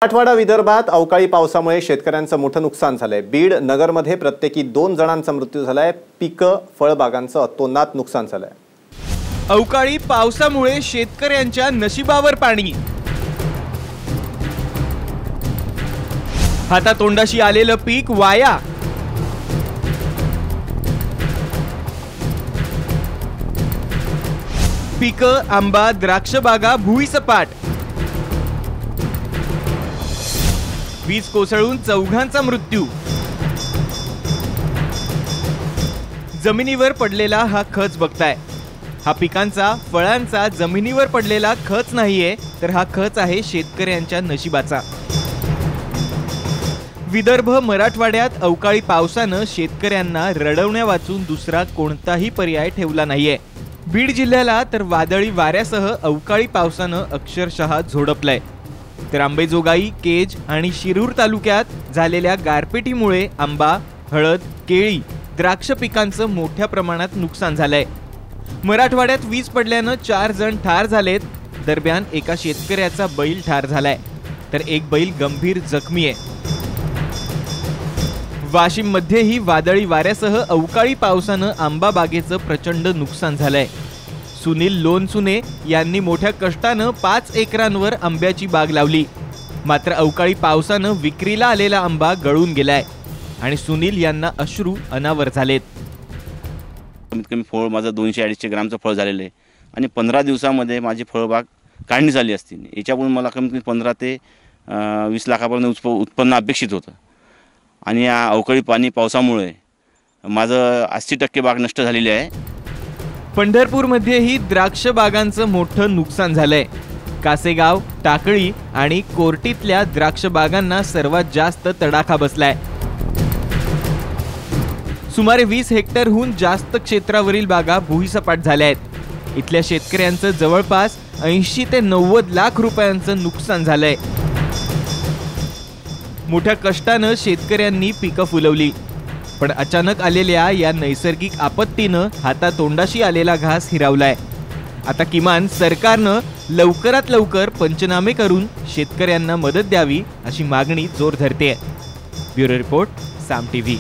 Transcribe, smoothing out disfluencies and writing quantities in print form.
मराठवाडा विदर्भात अवकाळी पावसामुळे शेतकऱ्यांचं मोठं नुकसान झालंय। बीड नगरमध्ये प्रत्येकी 2 जणांचा मृत्यू झालाय। पिकं फळबागांचं अतोनात नुकसान झालंय। अवकाळी पावसामुळे शेतकऱ्यांच्या नशिबावर पाणी। हातातोंडाशी आलेलं पीक वाया। पिकं आंबा द्राक्ष बागा भुईसपाट। वीज कोसळून 4घांचा मृत्यू। जमिनीवर पडलेला हा खच बघताय। हा पिकांचा फळांचा जमिनीवर पडलेला खच नाहीये, तर हा खच आहे शेतकऱ्यांच्या नशिबाचा। विदर्भ मराठवाड्यात अवकाळी पावसानं शेतकऱ्यांना रडवण्या वाचून दुसरा कोणताही पर्याय ठेवला नाहीये। बीड जिल्ह्याला तर वादळी वाऱ्यासह अवकाळी पावसानं अक्षरशः झोडपलंय। तर अंबेजोगाई, केज आणि शिरूर तालुक्यात झालेल्या गारपिटीमुळे आंबा, हळद, केळी, द्राक्ष पिकांचं मोठ्या प्रमाणात नुकसान झालंय। मराठवाड्यात वीज पडल्यानं 4 जण ठार झालेत। दरम्यान एका शेतकऱ्याचा बैल ठार झालाय, तर एक बैल गंभीर जखमी आहे। वाशिम मध्येही वादळी वाऱ्यासह अवकाळी पावसानं आंबा बागेचं प्रचंड नुकसान झालंय। सुनील लोणसुने यांनी मोठ्या कष्टानं 5 एकरांवर आंब्याची बाग लावली, मात्र अवकाळी पावसानं विक्रीला आलेला आंबा गळून गेलाय आणि सुनील यांना अश्रू अनावर झालेत। कमीत कमी फळ माझं 200-250 ग्रामचं फळ झालेलं आहे आणि 15 दिवसामध्ये माझी फळबाग काढणी झाली असती। याच्यामुळे मला कमीत कमी 15 ते 20 लाखापर्यंत उत्पन्न अपेक्षित होतं आणि या अवकाळी पावसामुळे माझं 80% बाग नष्ट झालेली आहे। पंढरपूरमध्येही द्राक्ष बागांचं मोठं नुकसान झालंय। कासेगाव, टाकळी आणि कोर्टीतल्या द्राक्ष बागांना सर्वात जास्त तडाखा बसलाय। सुमारे 20 हेक्टरहून जास्त क्षेत्रावरील बागा भुईसपाट झाल्या आहेत। इथल्या शेतकऱ्यांचं जवळपास 80 ते 90 लाख रुपयांचं नुकसान झालंय। मोठ्या कष्टानं शेतकऱ्यांनी पिकं फुलवली, पण अचानक आलेल्या या नैसर्गिक आपत्तीनं हातातोंडाशी आलेला घास हिरावलाय। आता किमान सरकारनं लवकरात लवकर पंचनामे करून शेतकऱ्यांना मदत द्यावी अशी मागणी जोर धरतेय। ब्युरो रिपोर्ट, साम टीव्ही।